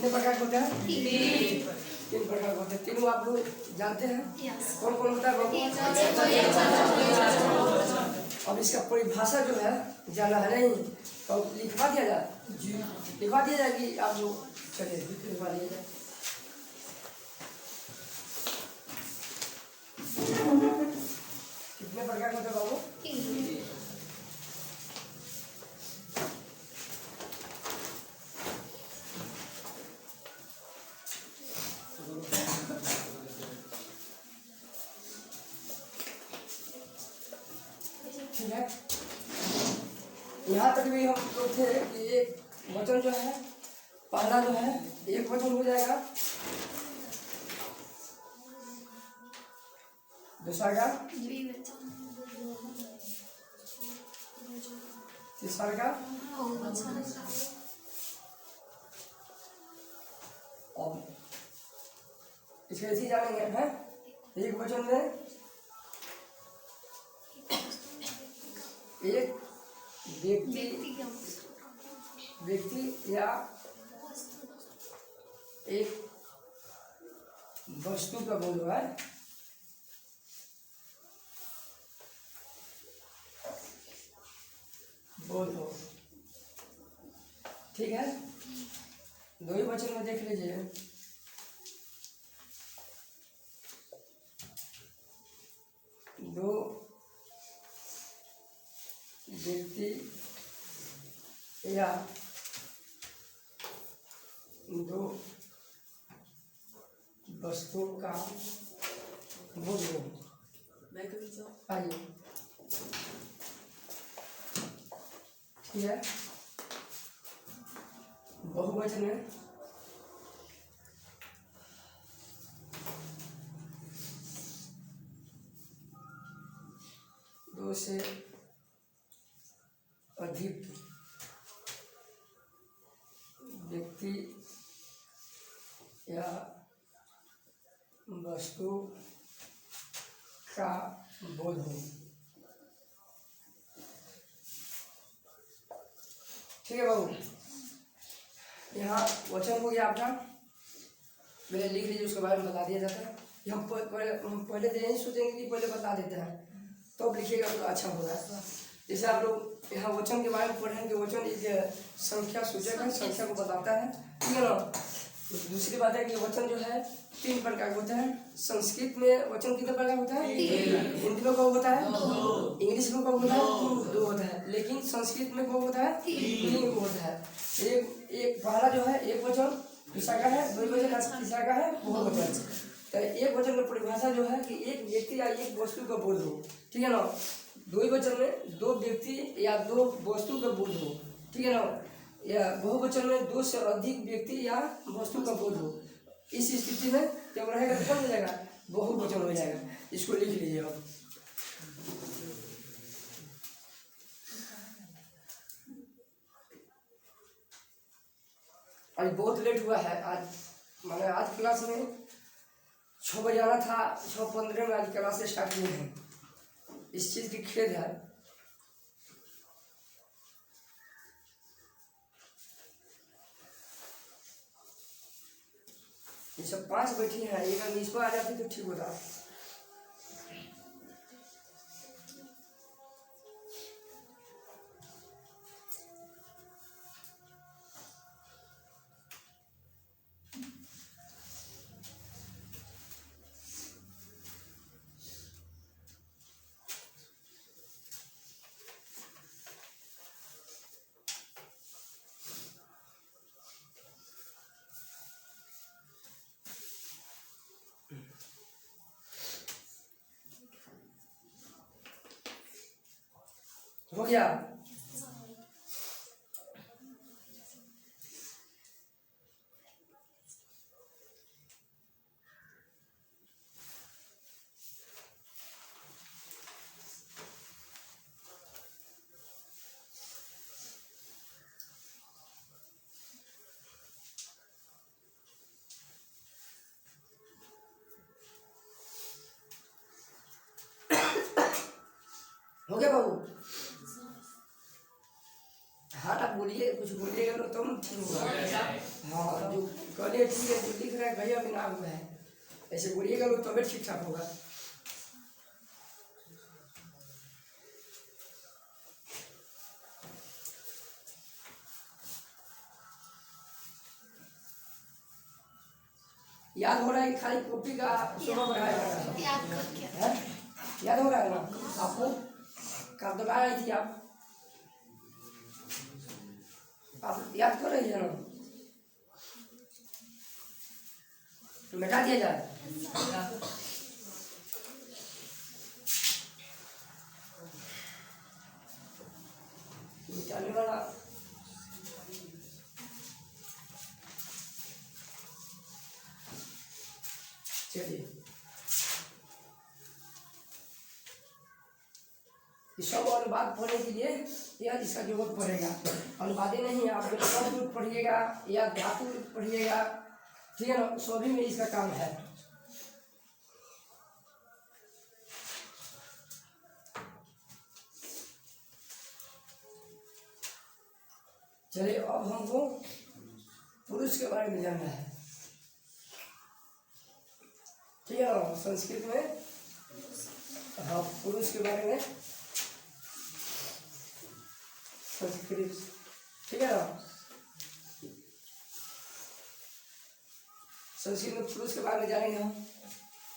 कितने प्रकार के होते हैं? तीन प्रकार के होते हैं। तीनों आप लोग जानते हैं? कौन कौन होता है बाबू? अब इसका परिभाषा जो है जाना है नहीं तो लिखवा दिया जाए। लिखवा दिया जाएगी आप लोग। चलिए लिखवा दिया जाए। कितने प्रकार के होते हैं बाबू? ठीक है। यहाँ तक भी हम लोग थे कि एक वचन जो है पहला जो है एक वचन हो जाएगा, दूसरा का, तीसरा का, और इसके ऐसे जानेंगे हैं। एक वचन में एक व्यक्ति या एक वस्तु का बोध है। बोध हो, ठीक है। दो ही वचन में देख लीजिए। दो व्यक्ति या दो वस्तुओं का बोध हो। आइए, ठीक है। बहुवचन में दो से अधिक व्यक्ति या वस्तु का बोध हो। ठीक है बाबू, यहाँ वचन हो गया आपका। मैंने लिख लीजिए, उसके बारे में बता दिया जाता है। हम पहले तो यही सोचेंगे कि पहले बता देते हैं तो अब लिखिएगा तो अच्छा होगा। जैसे आप लोग यहाँ वचन के बारे में पढ़ेंगे, वचन एक संख्या सूचक है, संख्या को बताता है, ठीक है ना। दूसरी बात है कि वचन जो है तीन प्रकार का होता है। संस्कृत में वचन कितने प्रकार होता है? हिंदी में कब होता है? इंग्लिश में कब होता है? दो होता है। लेकिन संस्कृत में कब होता है? तीन होता है। एक पहला जो है एक वचन, दूसरा का है दो वचन, तीसरा का है बहुवचन। तो एक वचन की परिभाषा जो है कि एक व्यक्ति या एक वस्तु का बोध हो, ठीक है ना। दो ही वचन में दो व्यक्ति या दो वस्तु का बोध हो, ठीक है ना। या बहुवचन में दो से अधिक व्यक्ति या वस्तु का बोध हो। इस स्थिति में जब रहेगा तो कौन हो जाएगा? बहुवचन हो जाएगा। इसको लिख लीजिए आप। आज बहुत लेट हुआ है। आज मैंने आज क्लास में 6 बजे आना था, 6:15 में आज क्लास स्टार्ट हुई है। इस चीज़ की खेद है। ये सब 5 बैठी हैं, एक अगर इस पर आ जाती तो ठीक होता। हो गया? हो गया बाबू? हाँ, आप बोलिए, कुछ बोलिएगा तो तुम ठीक होगा। हाँ, जो चलिए ठीक है, जो लिख रहा है भैया बिना हुआ है, ऐसे बोलिएगा लोग तबियत ठीक ठाक होगा। याद हो रहा है कि खाली कॉपी का सुबह बढ़ाया जा रहा है? याद हो रहा है ना आपको? कब तक आई थी आप याद कर रही है ना? तो मिटा दिया जाए। मिटाने वाला चलिए, सब अनुवाद पढ़ने के लिए या इसका जरूरत पड़ेगा। अनुवादे नहीं, आप जब शब्द रूप पढ़िएगा या धातु रूप पढ़िएगा, ठीक है ना, सभी में इसका काम है। चलिए अब हमको पुरुष के बारे में जानना है, ठीक है ना। संस्कृत में हाँ पुरुष के बारे में संस्कृत, ठीक है ना। संस्कृत में पुरुष के बारे में जानेंगे हम,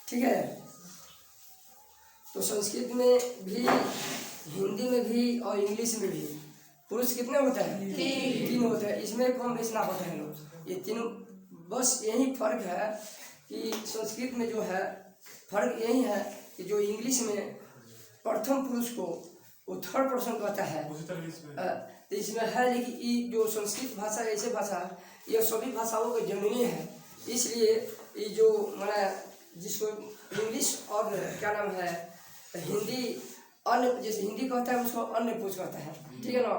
ठीक है। तो संस्कृत में भी, हिंदी में भी और इंग्लिश में भी पुरुष कितने होते हैं? 3 होते हैं। इसमें कम बेच ना होते हैं लोग, ये तीनों। बस यही फर्क है कि संस्कृत में जो है फर्क यही है कि जो इंग्लिश में प्रथम पुरुष को वो थर्ड पर्सन कहता है, तो इसमें है। लेकिन ये जो संस्कृत भाषा ऐसे भाषा है, यह सभी भाषाओं की जननी है। इसलिए ये जो माना जिसको इंग्लिश और क्या नाम है हिंदी, अन्य जैसे हिंदी कहता है उसको अन्य पुरुष कहता है, ठीक है ना।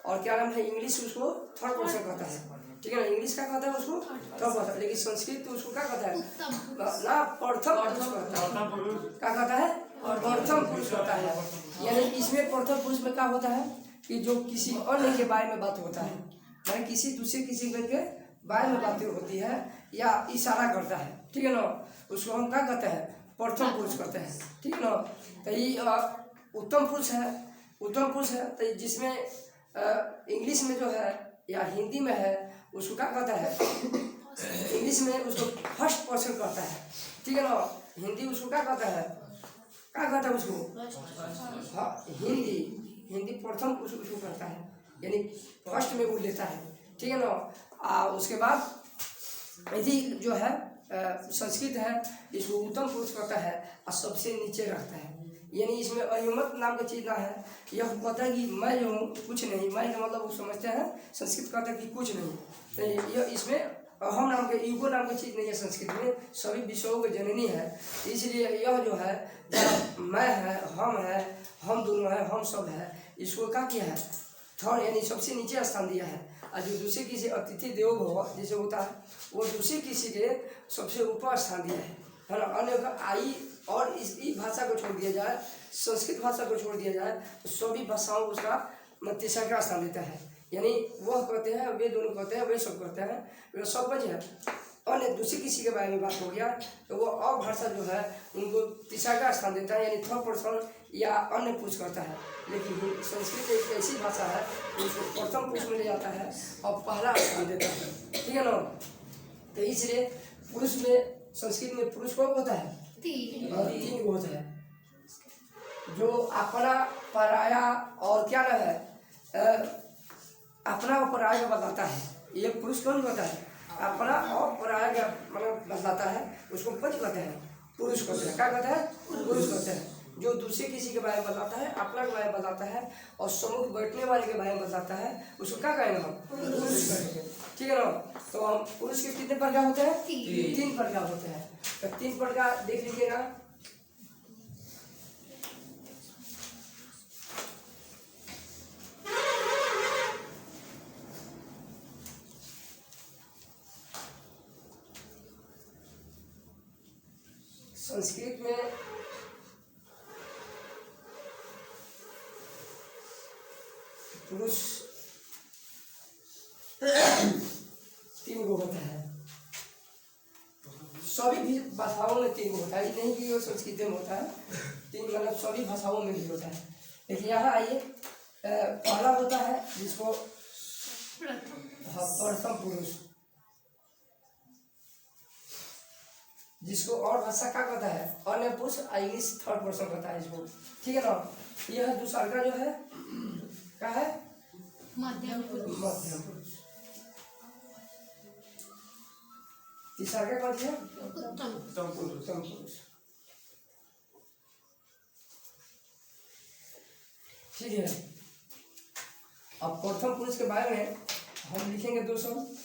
और क्या नाम है इंग्लिश उसको थर्ड पर्सन कहता है, ठीक है ना। इंग्लिश का कहता है उसको थर्ड पर्सन, लेकिन संस्कृत तो उसको क्या कहता है ना, प्रथम पुरुष कहता है। क्या कहता है? प्रथम पुरुष कहता है। यानी इसमें प्रथम पुरुष में क्या होता है कि जो किसी अन्य के बारे में बात होता है, यानी किसी दूसरे किसी के बारे में बातें होती है या इशारा करता है, ठीक है ना, उसको हम क्या कहते हैं? प्रथम पुरुष कहते हैं, ठीक है ना। तो ये उत्तम पुरुष है, उत्तम पुरुष है। तो जिसमें इंग्लिश में जो है या हिंदी में है उसको क्या कहता है? इंग्लिश में उसको फर्स्ट पर्सन कहता है, ठीक है ना। हिंदी उसको क्या कहता है? क्या कहता है उसको? हाँ हिंदी प्रथम पुरुष उसको कहता है, यानी फर्स्ट में वो लेता है, ठीक है ना। उसके बाद यदि जो है संस्कृत है इसको उत्तम पुरुष कहता है और सबसे नीचे रखता है। यानी इसमें अहिमत नाम का चीज ना है। यह कहता है कि मैं जो हूँ कुछ नहीं, मैं का मतलब वो समझते हैं। संस्कृत कहता है कि कुछ नहीं, तो यह इसमें अहम नाम के ईगो नाम की चीज नहीं है। संस्कृत में सभी विषयों की जननी है। इसलिए यह जो है मैं है, हम दोनों है, हम सब है, इसको क्या किया है? थर्ड यानी सबसे नीचे स्थान दिया है। और जो दूसरे किसी अतिथि देवो भव जैसे होता है वो दूसरे किसी के सबसे ऊपर स्थान दिया है ना। अन्य का आई और इस भाषा को छोड़ दिया जाए, संस्कृत भाषा को छोड़ दिया जाए तो सभी भाषाओं को उसका तीसरा स्थान देता है। यानी वह कहते हैं, वे दोनों कहते हैं, वे सब कहते हैं, वे सब बच है। अन्य दूसरे किसी के बारे में बात हो गया तो वो और भाषा जो है उनको तीसरा स्थान देता है, यानी थर्ड पर्सन या अन्य पुरुष करता है। लेकिन संस्कृत एक ऐसी भाषा है उसको प्रथम पुरुष में ले जाता है और पहला स्थान देता है, ठीक है ना। तो इसलिए पुरुष में संस्कृत में पुरुष कौन होता है? 3 होता है। जो अपना पराया और क्या ना है अपना और पराया का बताता है, ये पुरुष कौन होता है? अपना और पराया का मतलब बताता है, उसको पंच कहते हैं, पुरुष कहते हैं। क्या कहते हैं? पुरुष कहते हैं। जो दूसरे किसी के बारे में बताता है, अपना के बारे में बताता है और सम्मुख बैठने वाले के बारे में बताता है, उसको क्या कहेंगे हम? पुरुष कहेंगे, ठीक है ना। तो हम पुरुष के कितने प्रकार होते हैं? 3 प्रकार होते हैं। तो 3 प्रकार देख लीजिएगा। संस्कृत में पुरुष 3 होता है। सभी भी भाषाओं में 3 होता है, ये नहीं कि वो संस्कृत में होता है, 3 मतलब सभी भाषाओं में भी होता है। लेकिन यहाँ आइए, पहला होता है जिसको प्रथम पुरुष, जिसको और भाषा क्या कहता है, अन्य पुरुष, इंग्लिश थर्ड पर्सन कहता है इसको, ठीक है ना। यह दूसरा का जो है क्या है, मध्यम पुरुष। तीसरा क्या कहते हैं, उत्तम पुरुष। ठीक है। अब प्रथम पुरुष के बारे में हम लिखेंगे 2 शब्द।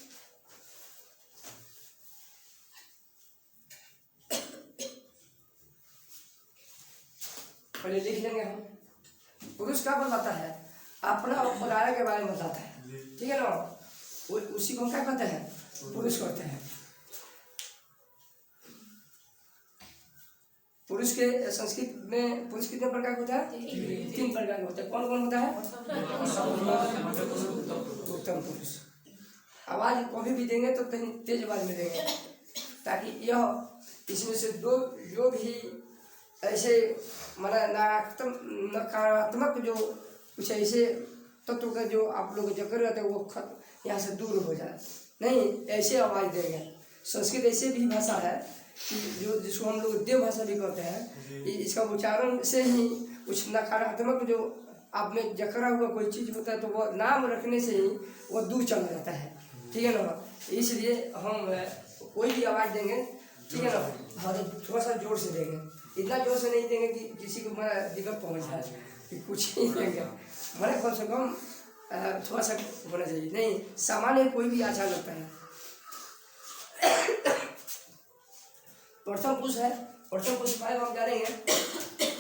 पहले लिख लेंगे हम। पुरुष क्या बताता है, अपना और पराया के बारे में बताता है, ठीक है ना। उसी को हम क्या कहते हैं, पुरुष कहते हैं। पुरुष के संस्कृत में पुरुष कितने प्रकार का होता है, 3 प्रकार का होता है। कौन कौन होता है, उत्तम पुरुष। आवाज कभी भी देंगे तो कहीं तेज आवाज में देंगे, ताकि यह इसमें से जो भी ऐसे नकारात्मक जो कुछ ऐसे तत्व का जो आप लोग जो कर रहे थे वो यहाँ से दूर हो जाए। नहीं, ऐसे आवाज देंगे। संस्कृत ऐसे भी भाषा है कि जो जिसको हम लोग देव भाषा भी कहते हैं, इसका उच्चारण से ही कुछ नकारात्मक जो आप में जकड़ा हुआ कोई चीज़ होता है तो वो नाम रखने से ही वो दूर चला जाता है, ठीक है ना। इसलिए हम कोई भी आवाज़ देंगे, ठीक है ना, हाँ, तो थोड़ा सा जोर से देंगे, इतना जोर से नहीं देंगे कि किसी को दिक्कत पहुँच जाए, कि कुछ नहीं देंगे, मैंने कम से कम थोड़ा सा होना चाहिए। नहीं, सामान्य कोई भी अच्छा लगता है। प्रथम पुरुष है, प्रथम पुरुष बारे में हम जानेंगे,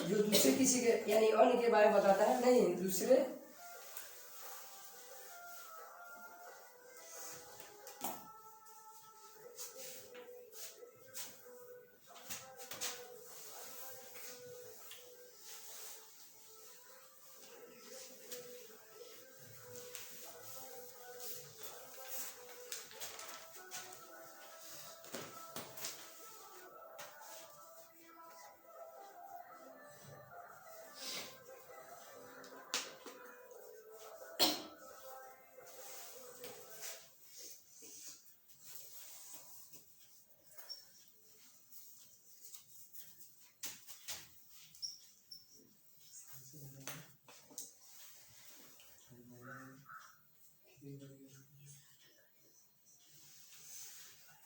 जो दूसरे किसी के यानी अन्य के बारे में बताता है, नहीं दूसरे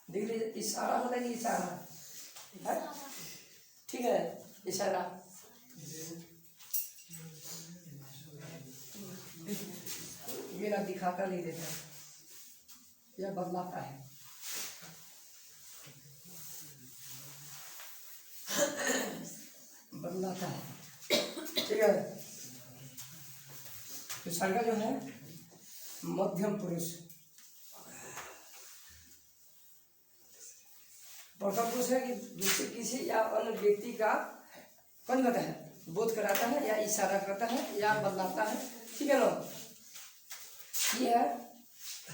देख लीजिए, इशारा होता है कि इशारा है, ठीक है, इशारा ये ना दिखाता नहीं देता, यह बदलाता है। बदलाता है, ठीक है। तो सरका जो है मध्यम पुरुष, प्रथम पुरुष है कि दूसरे किसी या अन्य व्यक्ति का कौन कहता है, बोध कराता है या इशारा करता है या बदलाता है, ठीक है ना।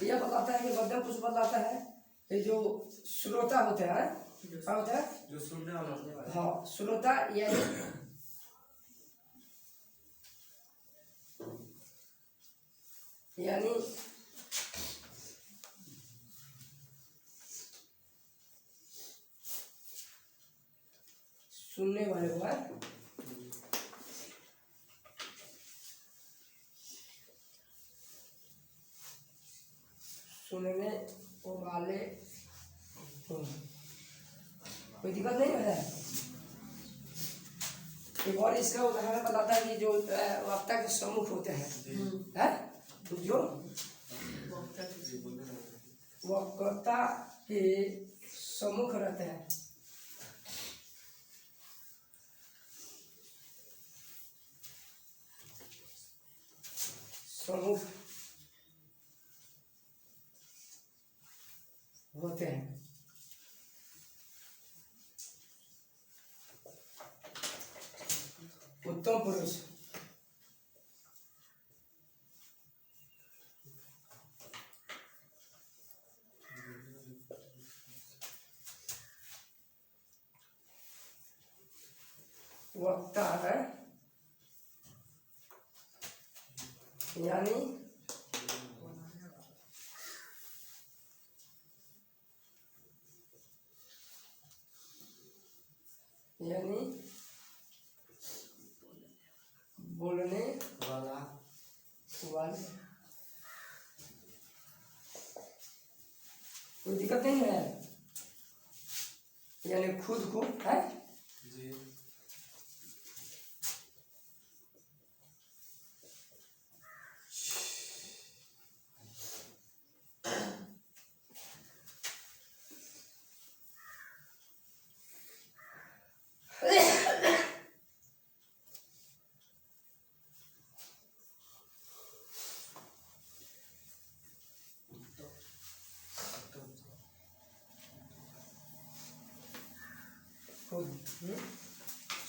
यह बताता है कि मध्यम पुरुष बदलाता है, ये जो श्रोता होते हैं, क्या होता है, जो सुनने वाला, हाँ, श्रोता यानी सुनने वाले को है, सुनने वाले कोई दिक्कत नहीं है। एक और इसका उदाहरण बताता है कि जो वक्ता के सम्मुख होते हैं, जो वक्ता के सम्मुख रहते हैं, सम्मुख होते हैं, उत्तम पुरुष। वक्ता है, यानी बोलने वाला कोई दिक्कत नहीं है, यानी खुद को है जी।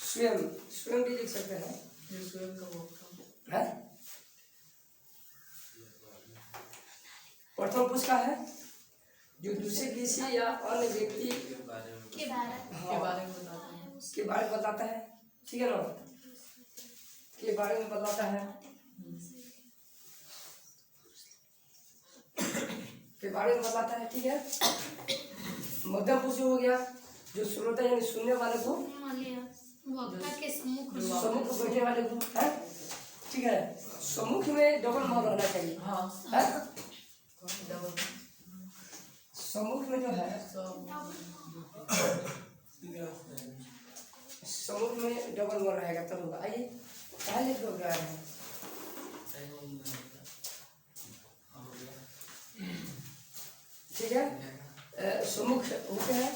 स्वयं स्वयं भी लिख सकते हैं, ये स्वयं का वक्ता है। प्रथम पुरुष का है जो दूसरे किसी या अन्य व्यक्ति के बारे में बताता है, ठीक है ना, के बारे में बताता है, के बारे में बताता है, ठीक है। मध्यम पुरुष हो गया जो श्रोता यानी सुनने वाले को, वक्ता के सम्मुख बैठने वाले को है, ठीक है। सम्मुख में डबल मौन रहना चाहिए, है? सम्मुख में जो है, सम्मुख में डबल मौन रहेगा तब होगा। आइए पहले तो क्या है, ठीक है। सम्मुख होते हैं,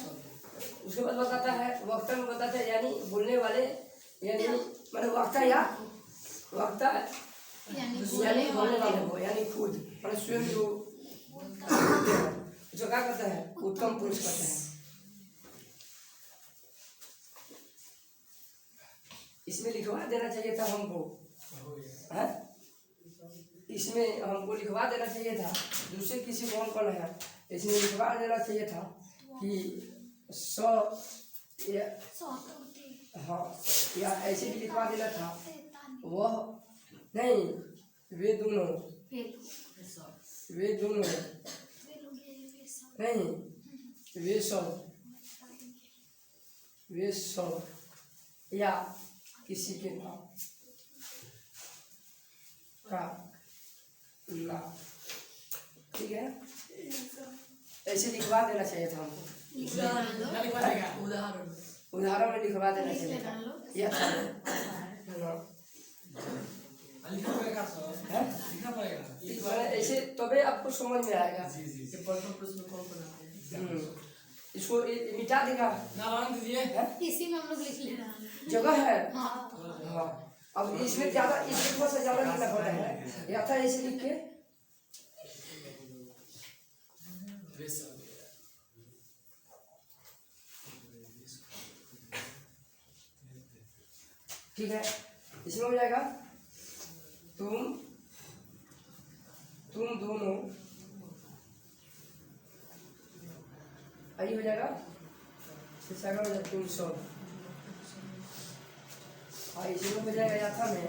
उसके बाद बताता है, वक्ता में बताता है यानी बोलने वाले, यानी मतलब वक्ता या वक्ता यानी बोलने वाले को, यानी खुद मतलब स्वयं जो क्या करता है, उत्तम पुरुष करता है। इसमें लिखवा देना चाहिए था हमको, है? इसमें हमको लिखवा देना चाहिए था, दूसरे किसी कौन कौन है, इसमें लिखवा देना चाहिए था कि हाँ, या ऐसे भी लिखवा देना था, वह नहीं, वे दोनों नहीं, वे सब या किसी के नाम का नाम, ठीक है। ऐसे लिखवा देना चाहिए था हमको, उदाहरण में लिखवा देना चाहिए था, ये अच्छा है। ऐसे तबे आपको समझ में आएगा। इसको मिटा देगा, इसी में हम लोग लिख ले रहे हैं, जगह है। हाँ, अब इसमें ज्यादा, इसमें थोड़ा सा ज्यादा लिखना पड़ता है, या था ऐसे लिख के, ठीक है। इसमें हो जाएगा तुम दोनों, आई हो जाएगा, तुम सब, और इसमें हो जाएगा याथा में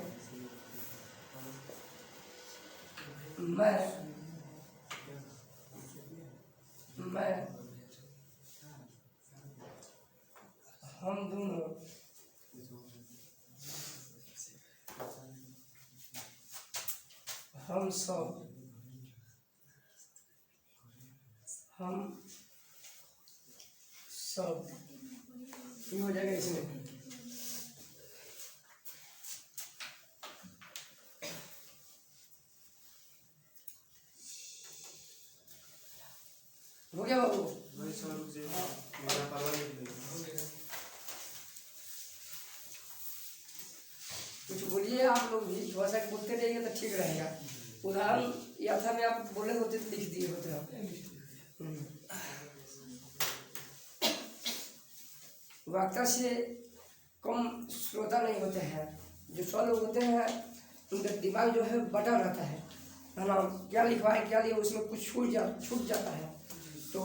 मैं हम दोनों, हम सब, ये हो जाएगा इसमें। हो गया बाबू, कुछ बोलिए आप लोग भी, थोड़ा सा बोलते रहिए तो ठीक रहेगा। उदाहरण या था में आप बोले होते तो लिख दिए होते आप। वक्ता से कम श्रोता नहीं होते हैं, जो 100 लोग होते हैं उनका दिमाग जो है बटा रहता है ना, क्या लिखवाए क्या लिया उसमें कुछ छूट जाता है। तो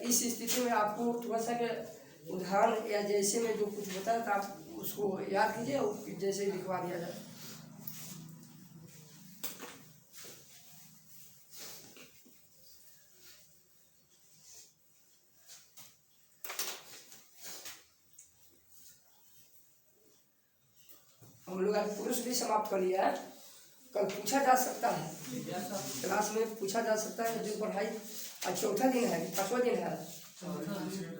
इस स्थिति में आपको थोड़ा सा के उदाहरण या जैसे में जो कुछ होता है तो आप उसको याद कीजिए और जैसे लिखवा दिया जाए। हम लोग आज पुरुष भी समाप्त कर लिया है। कल पूछा जा सकता है, क्लास में पूछा जा सकता है जो पढ़ाई आज चौथा दिन है, 5वां दिन है,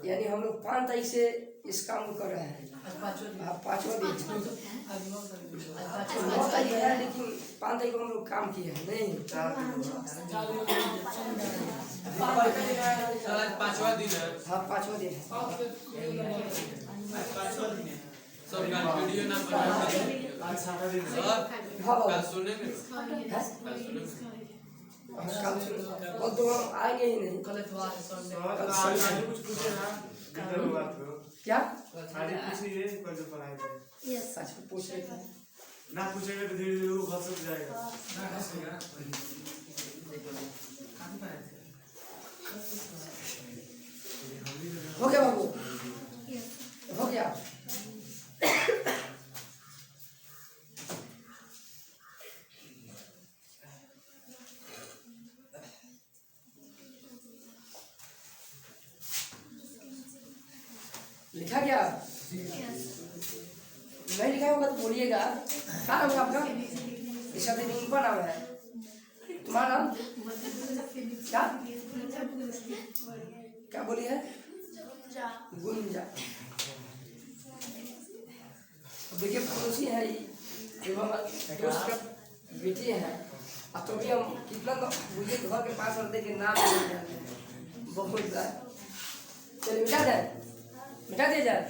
यानी हम लोग 5 तारीख से इस काम को कर रहे हैं। हाँ 5वां दिन 9 तारीख है, लेकिन 5 तारीख को हम लोग काम किए हैं नहीं। 5वां दिन है। हाँ 5वां दिन है। सब वीडियो ना बनाओ। हाँ बाबा सुनेंगे कल और तो हम आएंगे ही नहीं। कल इतवार है, संडे। कुछ पूछे ना क्या साड़ी पूछिए कल जो पढ़ाई करें। अच्छा पूछ रहे थे ना पूछेगा तो धीरे धीरे वो खसक जाएगा। हो गया बाबू, हो गया। लिखा गया? नहीं लिखा होगा तो बोलिएगा। क्या नाम है आपका? इसका दिन उनका नाम है, तुम्हारा नाम क्या क्या बोलिए? गुंजा। देखिए पड़ोसी है दोस्त का बेटी है। अब तो भी हम कितना तो मुझे घर के पास रहते कि नाम नहीं जानते हैं बहुत ज़्यादा। चलिए मिटा जाए, मिटा दिया जाए।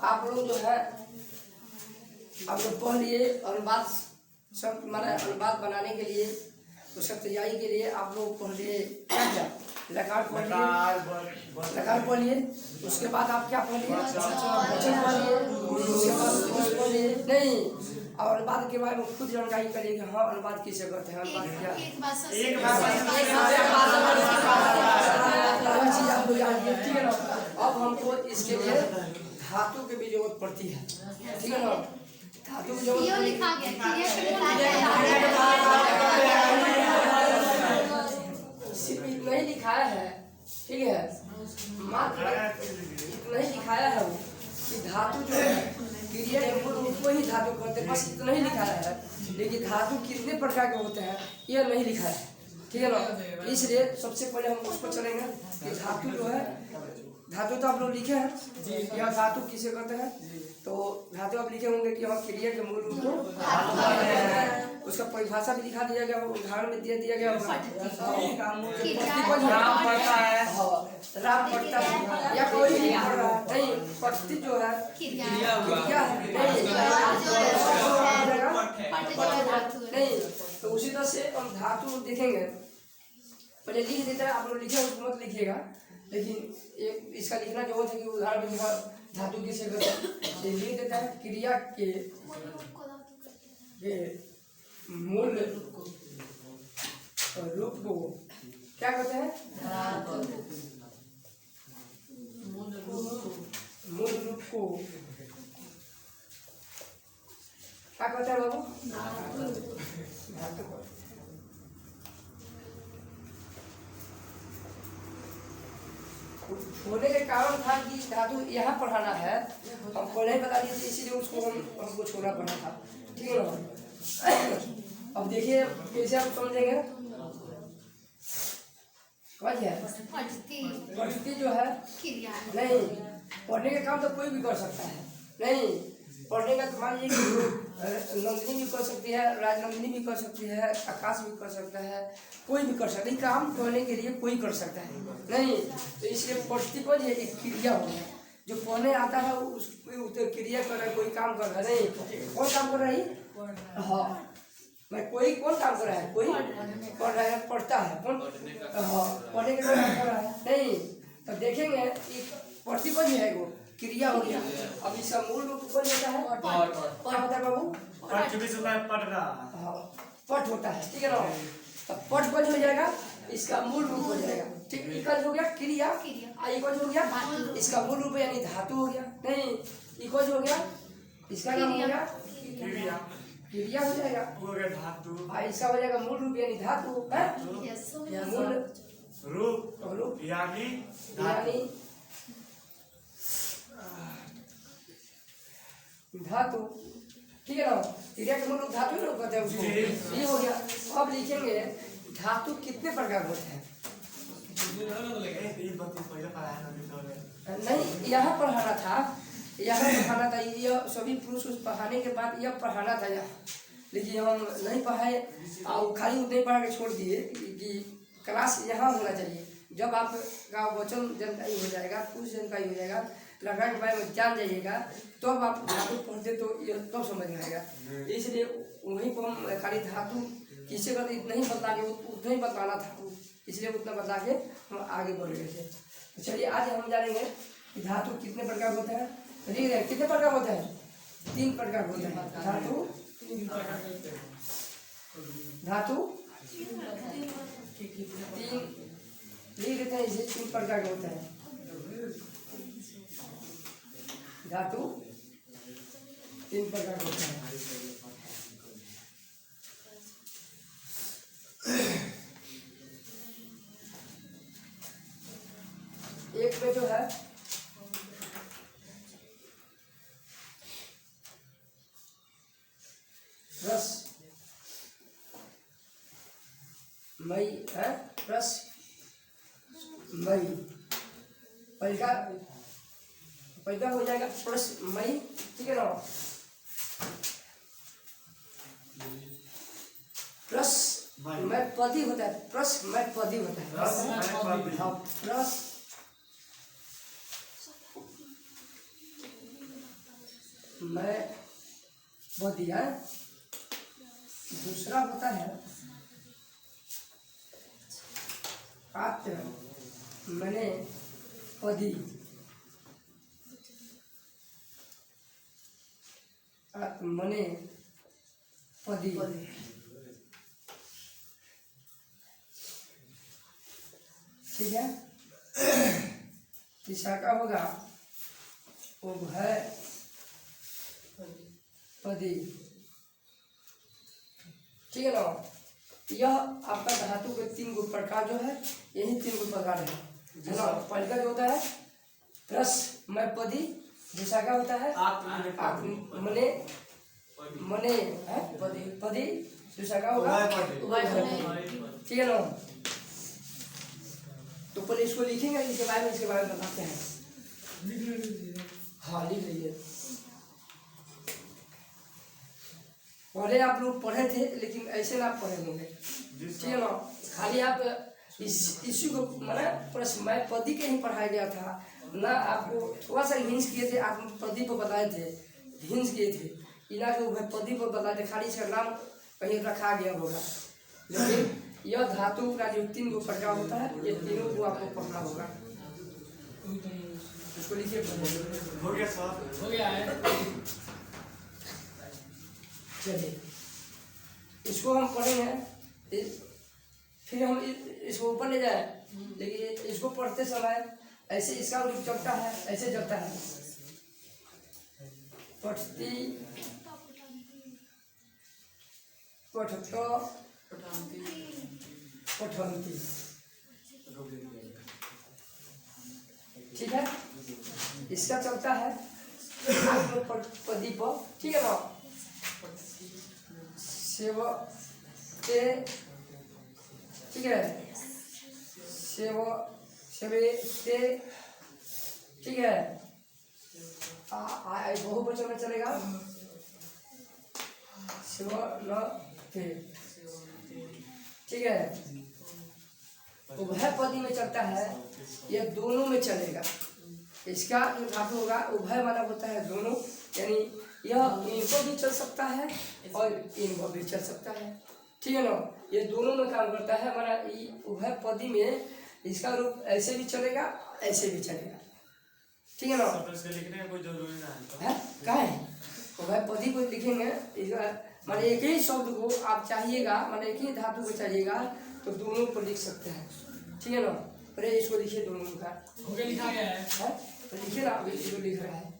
आप लोग जो है आप लोग पढ़ लिए अनुवाद सब, माने अनुवाद बनाने के लिए उसका तैयारी के लिए आप लोग पढ़ लिए क्या क्या लकार पढ़ लिए, लकार पढ़ लिए। उसके बाद आप क्या पढ़ लिए? वचन पढ़ लिए। उसके बाद कोश पढ़ लिए नहीं, और अनुवाद के बारे में खुद जानकारी करिए कि हाँ अनुवाद किसे करते हैं, अनुवाद क्या चीज़ आप लोग जानिए, ठीक है ना। अब हमको इसके लिए धातु की भी जरूरत पड़ती है, ठीक है ना। धातु की जरूरत सिर्फ इतना ही लिखाया है, ठीक है, मात्र इतना ही लिखाया है वो कि धातु जो है क्रिया के मूल रूप को ही धातु कहते हैं, बस इतना ही लिखाया है। लेकिन धातु कितने प्रकार के होते हैं यह नहीं लिखा है, ठीक है ना। इसलिए सबसे पहले हम उस पर चलेंगे कि धातु जो है, धातु तो आप लोग लिखे हैं, यह धातु किसे कहते हैं। तो धातु आप लिखे होंगे कि हम क्रिया के मूल रूप को, उसका परिभाषा भी दिखा दिया गया, उदाहरण में दे दिया गया। राम पढ़ता है, राम पढ़ता है या कोई भी पढ़ रहा है नहीं, पढ़ती जो है क्रिया नहीं। तो उसी तरह से हम धातु देखेंगे, पहले लिख देता है, आप लोग लिखे उसको मत लिखिएगा, लेकिन एक इसका लिखना जो है कि उदाहरण में लिखा धातु किसे कहते हैं, लिख देता है क्रिया के मूल रूप को क्या कहते हैं? मूल रूप को क्या कहते हैं बाबू? धातु। होने के कारण था कि धातु यहाँ पढ़ाना है, हम पहले ही बता दिए थे, इसीलिए उसको हमको छोड़ना पड़ा था, ठीक है ना। अब देखिए कैसे आप समझेंगे, परिस्थिति जो है नहीं, पढ़ने का काम तो कोई भी कर सकता है नहीं। पढ़ने का मान लीजिए कि नंदिनी भी कर सकती है, राजनंदिनी भी कर सकती है, आकाश भी कर सकता है, कोई भी कर सकता है। काम करने के लिए कोई कर सकता है नहीं, तो इसलिए परिस्थिति पर ये एक क्रिया हो गया। जो पढ़ने आता है उस क्रिया कर रहा है, कोई काम कर रहा है नहीं। कौन काम कर रहा है? हाँ मैं कोई कौन काम कर रहा है, कोई पढ़ रहा है, पढ़ता है कौन, हाँ पढ़ने के लिए काम कर रहा है नहीं। तब देखेंगे प्रतिपद है वो क्रिया हो गया। अब इसका मूल रूप कौन होता है, क्या होता है बाबू, पट भी सुना है, पट रहा। हाँ पट होता है, ठीक है ना। तब पट पद हो जाएगा, इसका मूल रूप हो जाएगा, ठीक। इकज हो गया क्रिया, इकज हो गया इसका मूल रूप यानी धातु हो गया, नहीं इकज हो गया इसका नाम हो गया क्रिया क्रिया हो जाएगा, हो गया धातु। इसका हो जाएगा मूल रूप यानी धातु है, मूल रूप यानी धातु, ठीक है ना। क्रिया के मूल रूप धातु ही कहते हैं उसको, ये हो गया। अब लिखेंगे धातु कितने प्रकार होते हैं, नहीं यहाँ पढ़ाना था, यह सभी पुरुष पढ़ाने के बाद यह पढ़ाना था यहाँ, लेकिन हम नहीं पढ़ाए और खाली नहीं पढ़ा के छोड़ दिए कि क्लास यहाँ होना चाहिए। जब आपका वचन जानकारी हो जाएगा, कुछ जानकारी हो जाएगा, लगा के बारे में जान जाइएगा, तो अब आप धातु पढ़ते तो ये तब समझ में आएगा। इसलिए वहीं पर हम खाली धातु किसी का नहीं बता के उतना ही बताना था, इसलिए उतना बता के हम आगे बढ़ गए थे। तो चलिए आज हम जानेंगे कि धातु कितने प्रकार होते हैं। लिख रहे कितने प्रकार होते हैं, 3 प्रकार होते हैं धातु, तीन लिख देते हैं, इसे 3 प्रकार के होते हैं धातु, 3 प्रकार के होते हैं। एक में जो है रस मई है, रस मई पैदा हो जाएगा प्लस मई, ठीक है ना। प्लस मैं पदी होता है, प्लस मैं पदी होता है, हाँ प्लस मैं पदी है। दूसरा होता है मैंने पदी, मने पदी, ठीक है। तीसरा का होगा उभय पदी, ठीक है ना। यह आपका धातु के 3 गो प्रकार जो है, यही 3 गो प्रकार है ना। पहला जो होता है रस मैं पदी, दूसरा का होता है मने मने है पदी, दूसरा का होगा ठीक है ना। तो पहले इसको लिखेंगे, इसके बारे में बताते हैं। हाँ लिख लीजिए। पहले आप लोग पढ़े थे लेकिन ऐसे ना पढ़े होंगे, ठीक है ना। खाली आप इसी को मैंने प्रश्न मैं पदी के ही पढ़ाया गया था ना, आपको थोड़ा सा हिंस किए थे, आप पदी को बताए थे, हिंस किए थे इना के पदी को बताए थे, खाली इसका नाम कहीं रखा गया होगा। लेकिन यह धातु का जो 3 गो प्रकार होता है, ये तीनों को आपको पढ़ना होगा। इसको लिखिए, हो गया सर, हो गया है। चलिए इसको हम पढ़ेंगे, फिर हम इसको ऊपर ले जाए, लेकिन इसको पढ़ते समय ऐसे इसका रूप चलता है, ऐसे चलता है पठती पठतो पठंती, ठीक है। इसका चलता है पदी पर, ठीक है ना। सेव ते, ठीक है, सेव सेवे ते, ठीक है। बहुवचन में चलेगा सेव न ते, ठीक है। उभय पदी में चलता है, ये दोनों में चलेगा। इसका जो धातु होगा उभय वाला होता है दोनों, यानी यह इनको भी चल सकता है और इनको भी चल सकता है, ठीक है ना। ये दोनों में काम करता है हमारा उभय पदी में। इसका रूप ऐसे भी चलेगा, ऐसे भी चलेगा, ठीक है ना। सब इसके लिखने का कोई जरूरी नहीं है क्या है उभय पदी को लिखेंगे माने एक ही शब्द को आप चाहिएगा, माने एक ही धातु को चाहिएगा तो दोनों को लिख सकते हैं, ठीक है ना। अरे इसको लिखिए दोनों का हो गया, लिखा गया है। तो लिखिए ना, अभी इसको लिख रहा है।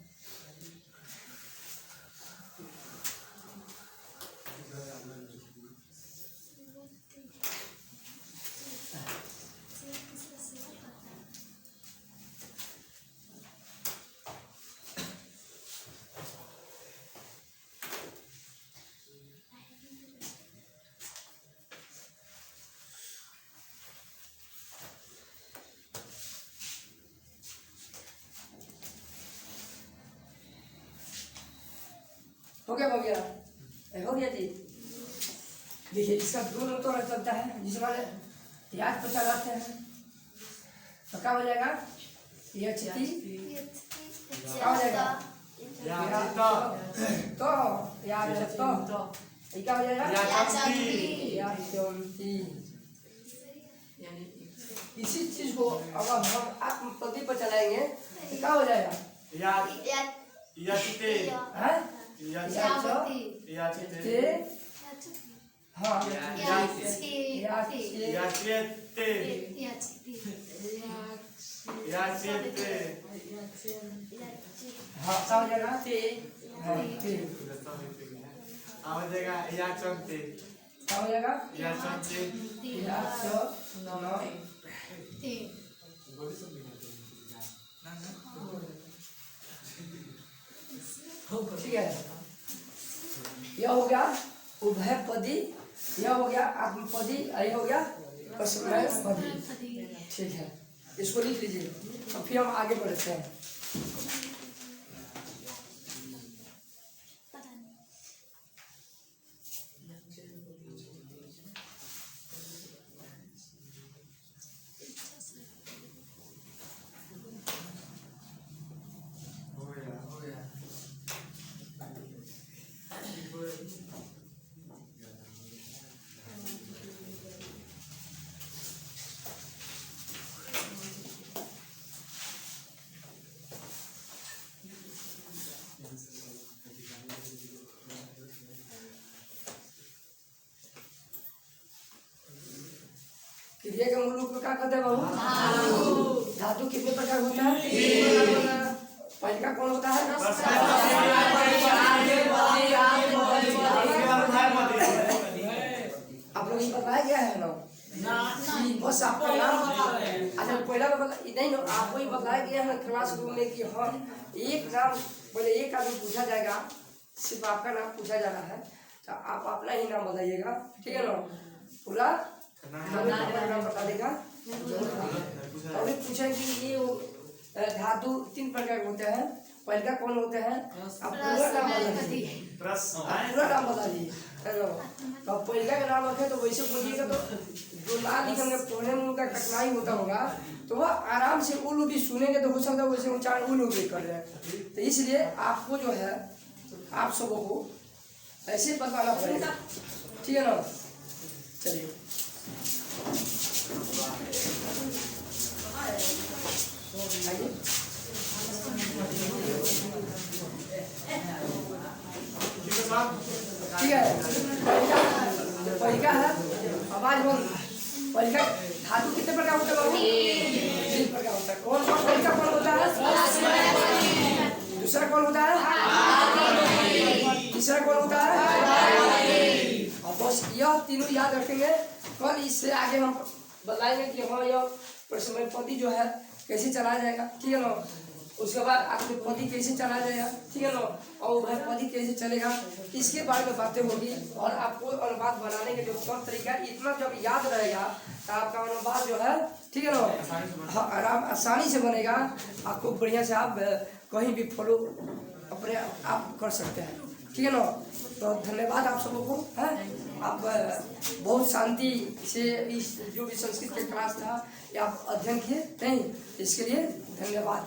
हो गया हो गया जी। देखिए इसका दोनों तो चलता है, जिस वाले याद पर चलाते हैं तो क्या हो जाएगा, यह चिति क्या हो जाएगा, तो याद तो ये क्या हो जाएगा, याचंती। इसी चीज को अगर हम आत्मपदी पर चलाएंगे तो क्या हो जाएगा, याचिते हैं याचिते हाँ याचिते हाँ क्या हो जाएगा, आ जाएगा याचंते क्या हो जाएगा, याचंते ठीक है। यह हो गया उभय पदी, यह हो गया आत्मपदी, यह हो गया परस्मय पदी, ठीक है। इसको लिख लीजिए और फिर हम आगे बढ़ते हैं। क्रिया के मूल रूप में क्या कहते हैं बाबू, धातु कितने प्रकार होता है, पहले का कौन होता है, आप लोग ये बताया गया है ना, बस आपका नाम अच्छा पहला नहीं ना, आपको ही बताया गया है क्लास रूम में कि हाँ एक नाम पहले एक आदमी पूछा जाएगा, सिर्फ आपका नाम पूछा जा रहा है तो आप अपना ही नाम बताइएगा, ठीक है ना। पूरा नाम बता देगा। अभी पूछा कि ये धातु 3 प्रकार के होते हैं, पहले का कौन होते हैं, आप पूरा नाम बता दीजिए, पूरा नाम बता दीजिए। तो पहले का नाम रखे तो वैसे बोलिएगा तो जो ना लिखेंगे पढ़ने में उनका कठिनाई होता होगा तो वह आराम से उलू भी सुनेंगे तो हो सकता है वैसे उच्चारण उलू भी कर रहे हैं। तो इसलिए आपको जो है आप सबों को ऐसे बताना पड़ेगा, ठीक है ना। चलिए ठीक है। पहिका है आवाज बोल, पहिका धातु कितने प्रकार होते हैं बाबू, 3 प्रकार होता है। कौन कौन पहिका कौन होता है, दूसरा कौन होता है, तीसरा कौन होता है, और बस यह तीनों याद रखेंगे। कल इससे आगे हम बताएंगे कि हाँ यह परस्मय पदी जो है कैसे चलाया जाएगा, ठीक है ना। उसके बाद आपके पदी कैसे चला जाएगा, ठीक है ना, और उभय पदी कैसे चलेगा, इसके बारे में बातें होगी। और आपको अनुवाद बनाने के जो कौन तरीका है, इतना जब याद रहेगा तो आपका अनुवाद जो है, ठीक है ना, आराम आसानी से बनेगा। आपको बढ़िया से आप कहीं भी फॉलो अपने आप कर सकते हैं, ठीक है ना। तो धन्यवाद आप सबों को, है आप बहुत शांति से इस जो भी संस्कृत के क्लास था ये आप अध्ययन किए नहीं, इसके लिए धन्यवाद।